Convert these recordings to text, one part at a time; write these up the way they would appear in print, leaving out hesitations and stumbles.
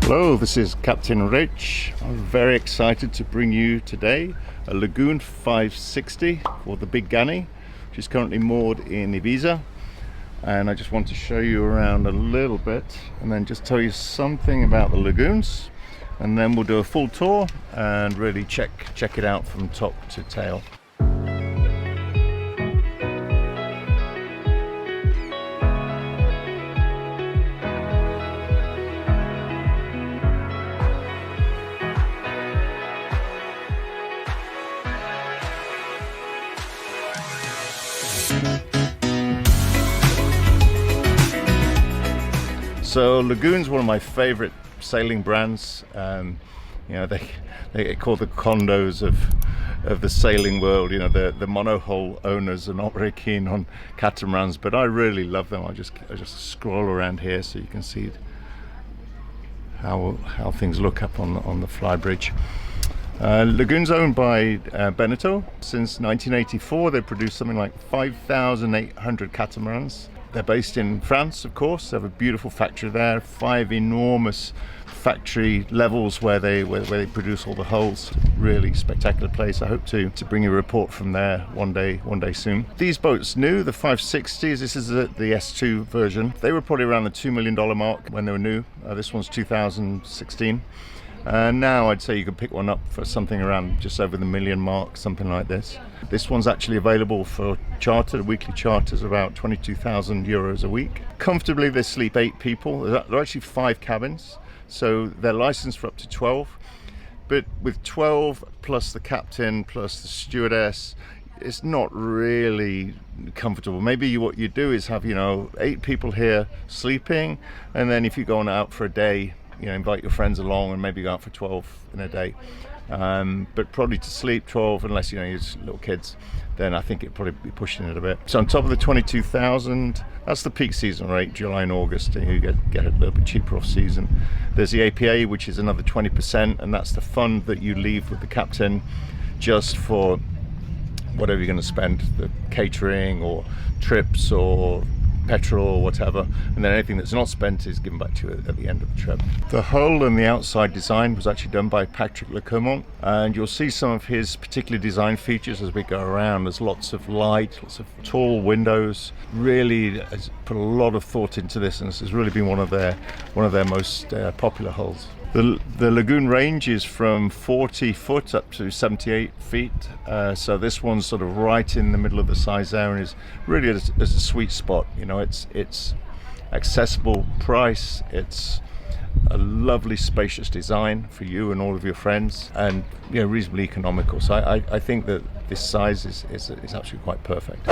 Hello, this is Captain Rich. I'm very excited to bring you today a Lagoon 560 for the Big Gunny, which is currently moored in Ibiza. And I just want to show you around a little bit and then just tell you something about the Lagoons, and then we'll do a full tour and really check it out from top to tail. So Lagoon's one of my favorite sailing brands. You know, they get called the condos of the sailing world. You know, the monohull owners are not very keen on catamarans, but I really love them. I just scroll around here so you can see how things look up on the flybridge. Lagoon's owned by Beneteau. Since 1984, they've produced something like 5,800 catamarans. They're based in France, of course. They have a beautiful factory there, 5 enormous factory levels where they produce all the hulls. Really spectacular place. I hope to bring you a report from there one day soon. These boats new, the 560s, this is the S2 version. They were probably around the $2 million mark when they were new. This one's 2016. Now I'd say you could pick one up for something around just over the $1 million mark, something like this. This one's actually available for charter. Weekly charters about 22,000 euros a week. Comfortably, they sleep 8 people. There are actually 5 cabins, so they're licensed for up to 12. But with 12 plus the captain plus the stewardess, it's not really comfortable. Maybe what you do is have 8 people here sleeping, and then if you're going out for a day, invite your friends along and maybe go out for 12 in a day. But probably to sleep 12, unless you're little kids, then I think it'd probably be pushing it a bit. So on top of the 22,000, that's the peak season rate, July and August. You get a little bit cheaper off season. There's the APA, which is another 20%, and that's the fund that you leave with the captain just for whatever you're going to spend, the catering or trips or petrol or whatever, and then anything that's not spent is given back to you at the end of the trip. The hull and the outside design was actually done by Patrick Lecourmont, and you'll see some of his particular design features as we go around. There's lots of light, lots of tall windows. Really has put a lot of thought into this, and this has really been one of their most popular hulls. The Lagoon range is from 40 foot up to 78 feet, so this one's sort of right in the middle of the size there and is really as a sweet spot. It's accessible price, it's a lovely spacious design for you and all of your friends, and reasonably economical. So I think that this size is actually quite perfect.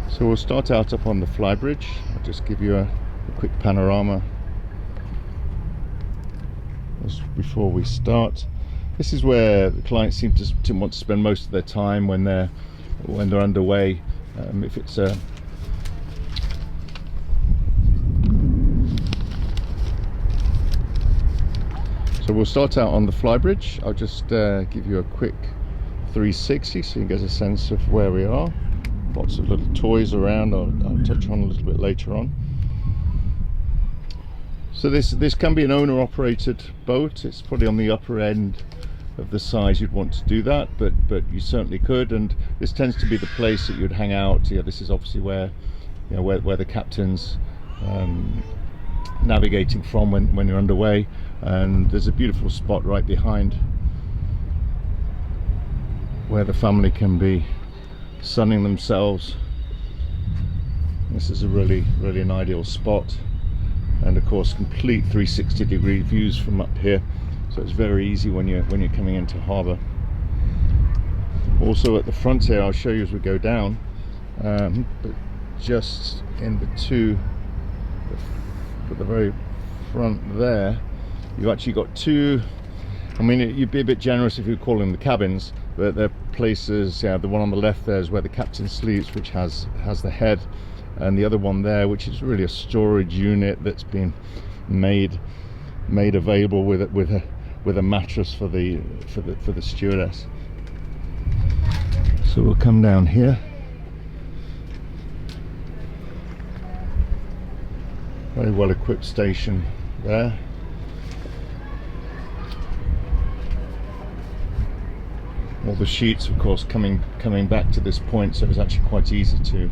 So we'll start out up on the flybridge. I'll just give you a quick panorama before we start. This is where the clients seem to want to spend most of their time when they're underway. If it's so we'll start out on the flybridge. I'll just give you a quick 360 so you get a sense of where we are. Lots of little toys around. I'll touch on a little bit later on. So this can be an owner-operated boat. It's probably on the upper end of the size you'd want to do that, but you certainly could. And this tends to be the place that you'd hang out. This is obviously where the captain's navigating from when you're underway. And there's a beautiful spot right behind where the family can be sunning themselves. This is a really an ideal spot. And of course complete 360-degree views from up here, so it's very easy when you're coming into harbour. Also at the front here, I'll show you as we go down, but just in at the very front there, you've actually got 2. I mean, you'd be a bit generous if you call them the cabins, but they're places. The one on the left there is where the captain sleeps, which has the head, and the other one there, which is really a storage unit that's been made available with a mattress for the stewardess. So we'll come down here. Very well equipped station there. all the sheets, of course, coming back to this point, so it's actually quite easy to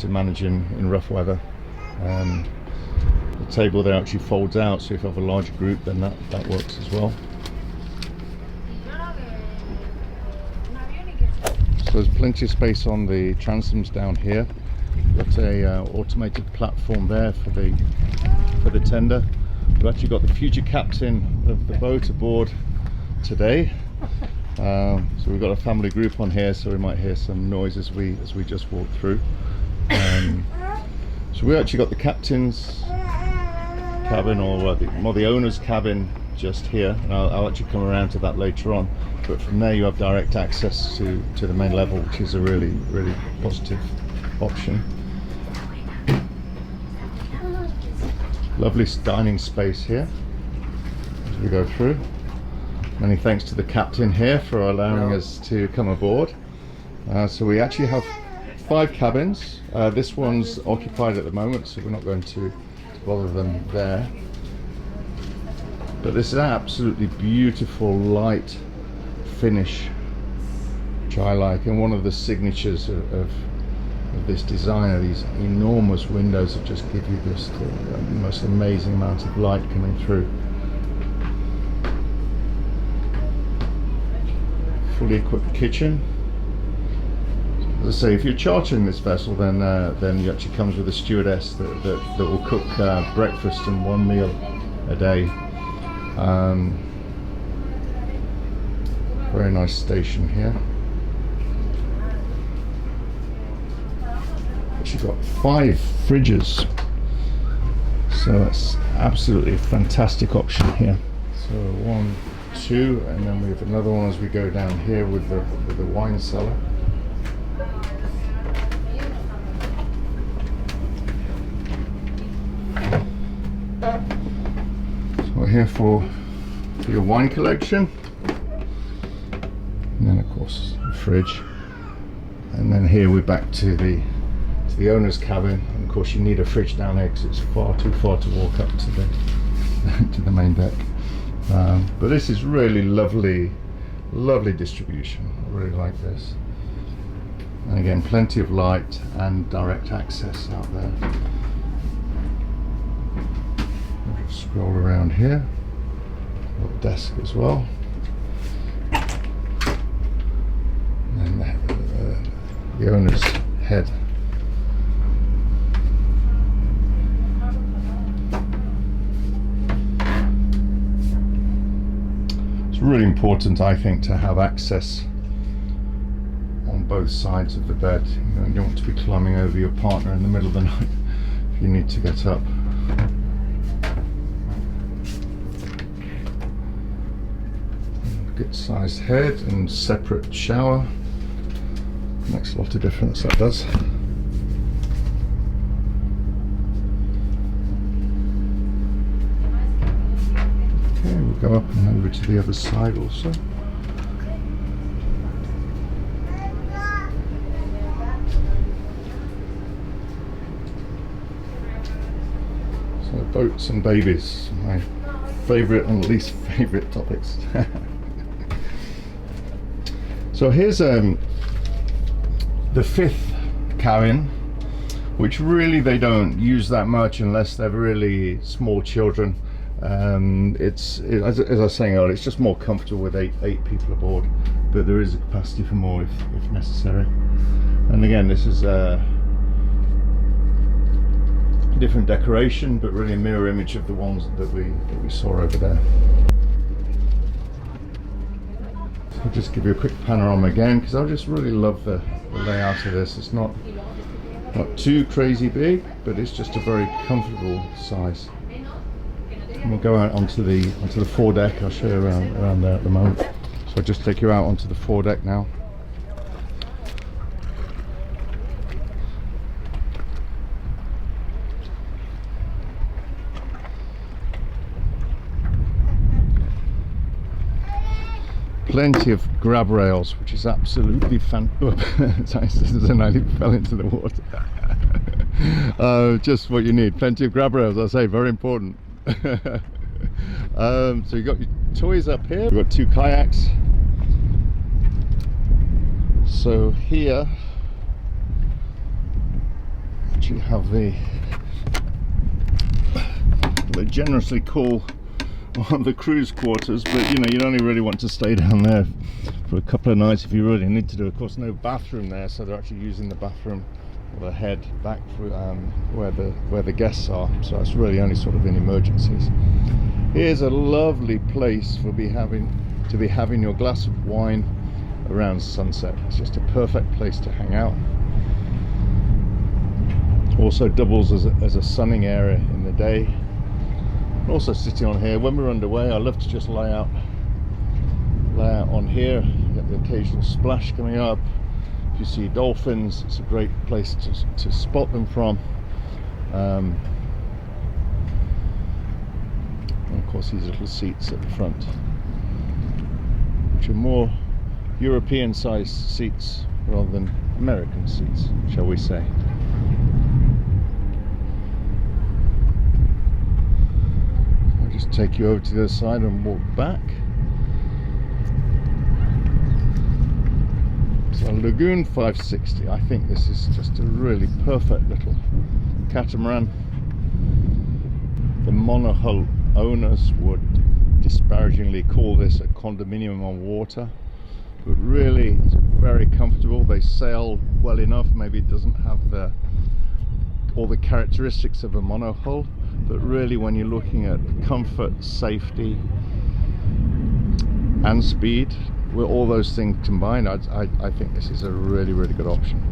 manage in rough weather. The table there actually folds out, so if you have a larger group, then that works as well. So there's plenty of space on the transoms down here. Got a automated platform there for the tender. We've actually got the future captain of the boat aboard today. So we've got a family group on here, so we might hear some noise as we just walk through. So we actually got the captain's cabin, or the owner's cabin, just here, and I'll actually come around to that later on. But from there you have direct access to the main level, which is a really positive option. Lovely dining space here as we go through. Many thanks to the captain here for allowing us to come aboard. So we actually have 5 cabins. This one's occupied at the moment, so we're not going to bother them there. But this is an absolutely beautiful light finish, which I like, and one of the signatures of this design are these enormous windows that just give you this the most amazing amount of light coming through. Fully equipped kitchen. As I say, if you're chartering this vessel, then it actually comes with a stewardess that will cook breakfast and 1 meal a day. Very nice station here. Actually got 5 fridges, so that's absolutely a fantastic option here. So 1, 2, and then we have another one as we go down here with the wine cellar. So we're here for your wine collection, and then of course the fridge, and then here we're back to the owner's cabin. And of course you need a fridge down there because it's far too far to walk up to the main deck. But this is really lovely distribution. I really like this. And again, plenty of light and direct access out there. I'll just scroll around here. Got a desk as well. And the owner's head. It's really important, I think, to have access on both sides of the bed. You don't want to be climbing over your partner in the middle of the night if you need to get up. Good sized head and separate shower. Makes a lot of difference, that does. Go up and over to the other side also. So boats and babies, my favourite and least favourite topics. So here's the 5th cabin, which really they don't use that much unless they're really small children. As I was saying earlier, it's just more comfortable with eight people aboard, but there is a capacity for more if necessary. And again, this is a different decoration, but really a mirror image of the ones that we saw over there. So I'll just give you a quick panorama again, because I just really love the layout of this. It's not too crazy big, but it's just a very comfortable size. And we'll go out onto the foredeck. I'll show you around there at the moment. So I'll just take you out onto the foredeck now. Plenty of grab rails, which is absolutely fantastic. I nearly fell into the water. Just what you need. Plenty of grab rails, I say, very important. So you've got your toys up here. We've got 2 kayaks. So here you have the, they generously call one of the cruise quarters, but you know, you'd only really want to stay down there for a couple of nights if you really need to do. Of course, no bathroom there, so they're actually using the bathroom or the head back for, where the guests are. So that's really only sort of in emergencies. Here's a lovely place for to be having your glass of wine around sunset. It's just a perfect place to hang out. Also doubles as a sunning area in the day. Also sitting on here when we're underway, I love to just lay out on here. You get the occasional splash coming up. If you see dolphins, it's a great place to spot them from. And of course these little seats at the front, which are more European sized seats rather than American seats, shall we say. I'll just take you over to the other side and walk back. So Lagoon 560, I think this is just a really perfect little catamaran. The monohull owners would disparagingly call this a condominium on water, but really it's very comfortable. They sail well enough. Maybe it doesn't have all the characteristics of a monohull, but really when you're looking at comfort, safety and speed, with all those things combined, I think this is a really, really good option.